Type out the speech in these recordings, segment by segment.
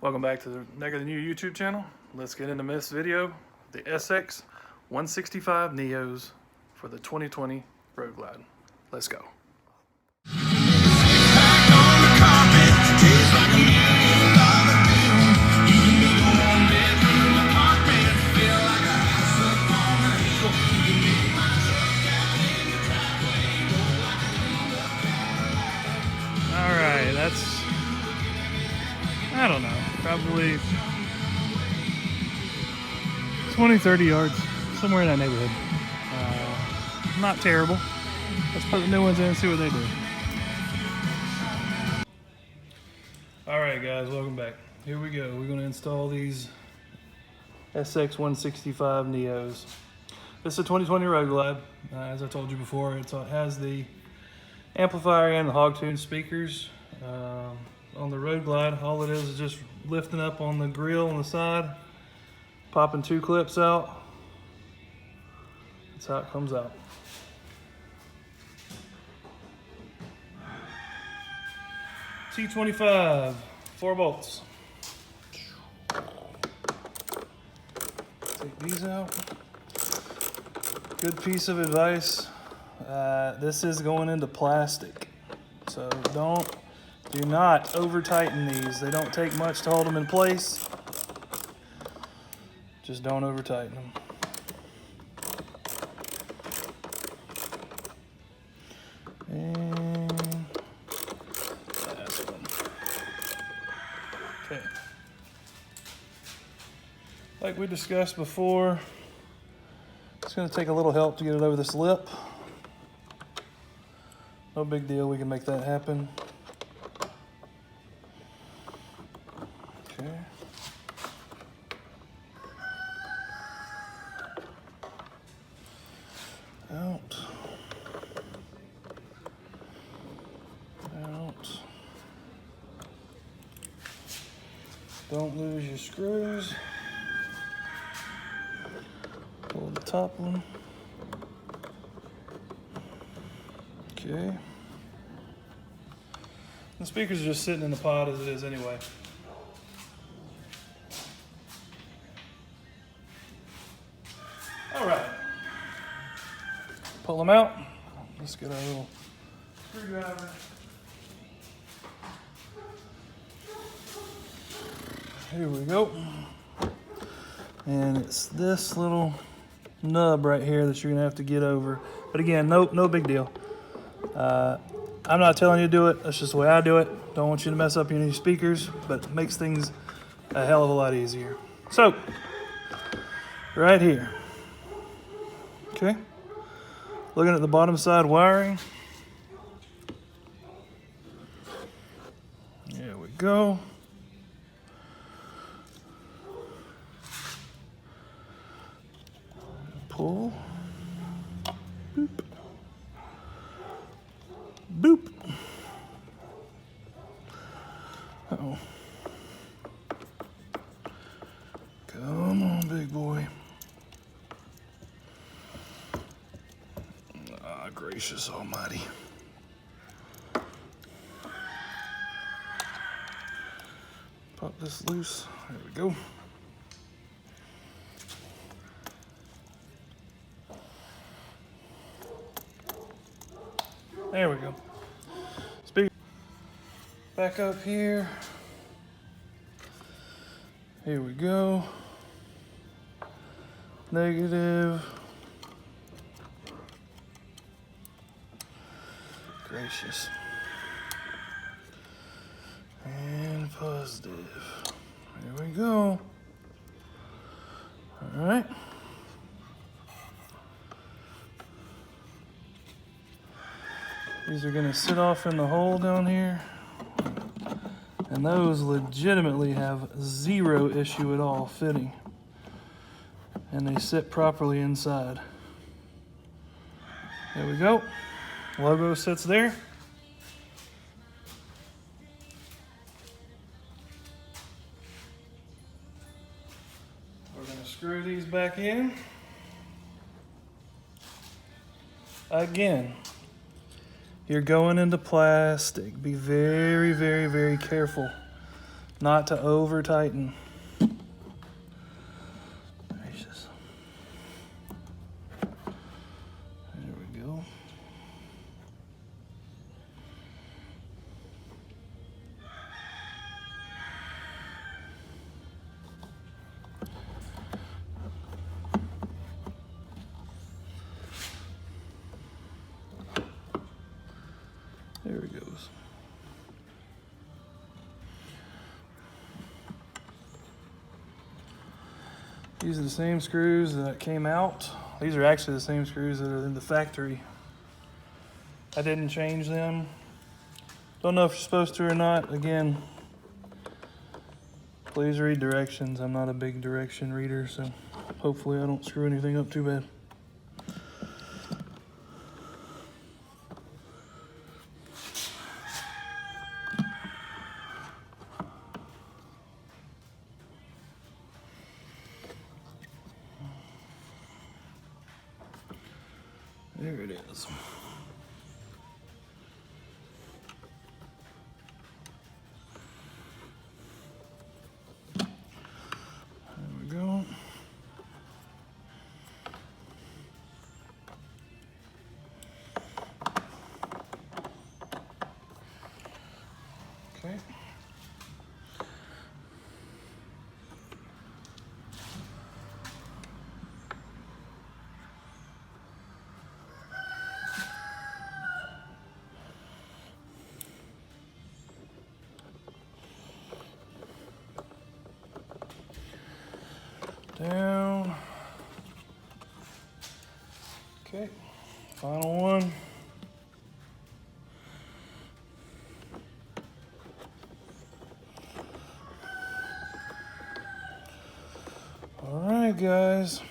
Welcome back to the Neck of the New YouTube channel. Let's get into this video. The SX 165 Neos for the 2020 Road Glide. Let's go. Alright, that's, I don't know, probably 20-30 yards, somewhere in that neighborhood. Not terrible. Let's put the new ones in and see what they do. Alright guys, welcome back. Here we go. We're going to install these SX 165 Neos. This is a 2020 Road Glide. As I told you before, it has the amplifier and the hog tune speakers. On the Road Glide, all it is just lifting up on the grill on the side, popping two clips out. That's how it comes out. T25, 4 bolts. Take these out. Good piece of advice. This is going into plastic, so do not over tighten these. They don't take much to hold them in place. Just don't over tighten them. And last one. Okay. Like we discussed before, it's going to take a little help to get it over this lip. No big deal, we can make that happen. Okay. Out. Out. Don't lose your screws. Pull the top one. Okay. The speakers are just sitting in the pod as it is anyway. All right. Pull them out. Let's get our little screwdriver. Here we go. And it's this little nub right here that you're gonna have to get over. But again, no big deal. I'm not telling you to do it. That's just the way I do it. Don't want you to mess up any speakers, but it makes things a hell of a lot easier. So, right here. Okay. Looking at the bottom side wiring. There we go. Pull. Boop. Boop. Uh-oh. Come on, big boy. Ah, gracious almighty. Pop this loose. There we go. There we go. Speaker back up here. Here we go. Negative. Gracious. And positive. There we go. All right. These are gonna sit off in the hole down here. And those legitimately have zero issue at all fitting. And they sit properly inside. There we go. Logo sits there. We're gonna screw these back in. Again, you're going into plastic. Be very, very, very careful. not to over tighten. Gracious. There we go. There it goes. These are the same screws that came out. These are actually the same screws that are in the factory. I didn't change them. Don't know if you're supposed to or not. Again, please read directions. I'm not a big direction reader, so hopefully I don't screw anything up too bad. There it is. There we go. Okay. Down. Okay, final one. All right, guys.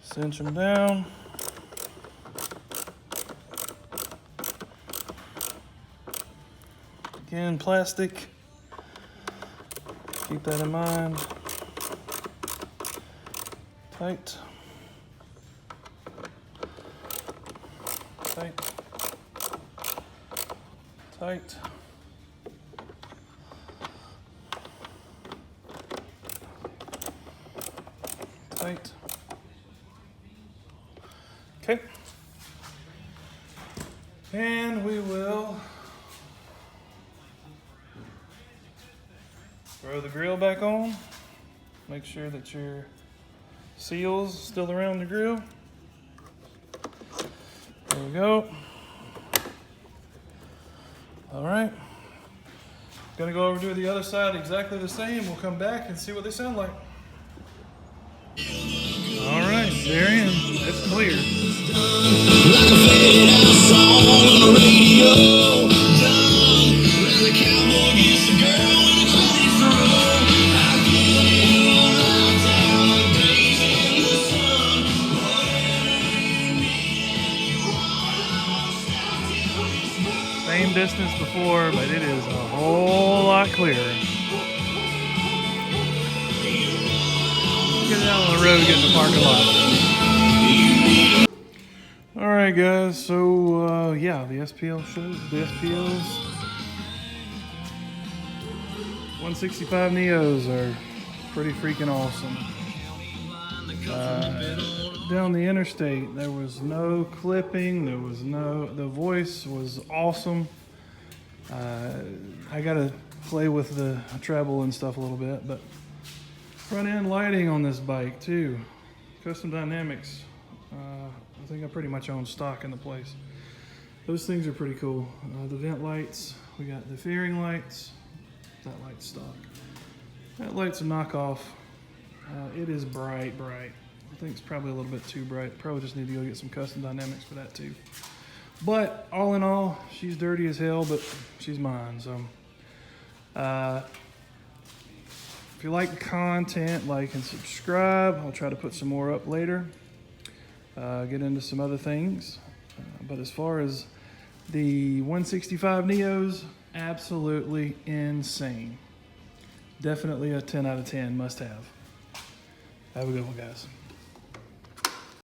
Cinch them down. Again, plastic. Keep that in mind. Tight. Tight. Tight. Tight. Okay. And we will throw the grill back on. Make sure that your seal's still around the grill. There we go. All right. Gonna go over to the other side exactly the same. We'll come back and see what they sound like. All right, they're in. It's clear. Like a faded out song on the radio. Done. Where the cowboy gets the girl when it's ready for roll. I feel you out down, days in the sun. Whatever you need, you want. Same distance before, but it is a whole lot clearer. Get out on the road, get in the parking lot. All right, guys. So yeah, the SPL shows. The SPLs 165 Neos are pretty freaking awesome. Down the interstate, there was no clipping. There was no. The voice was awesome. I gotta play with the treble and stuff a little bit, but. Front end lighting on this bike too. Custom Dynamics. I think I pretty much own stock in the place. Those things are pretty cool. The vent lights, we got the fairing lights. That light's stock. That light's a knockoff. It is bright. I think it's probably a little bit too bright. Probably just need to go get some Custom Dynamics for that too. But all in all, she's dirty as hell, but she's mine. So if you like the content, like and subscribe. I'll try to put some more up later. Get into some other things. But as far as the 165 Neos, absolutely insane. Definitely a 10 out of 10 must have. Have a good one, guys.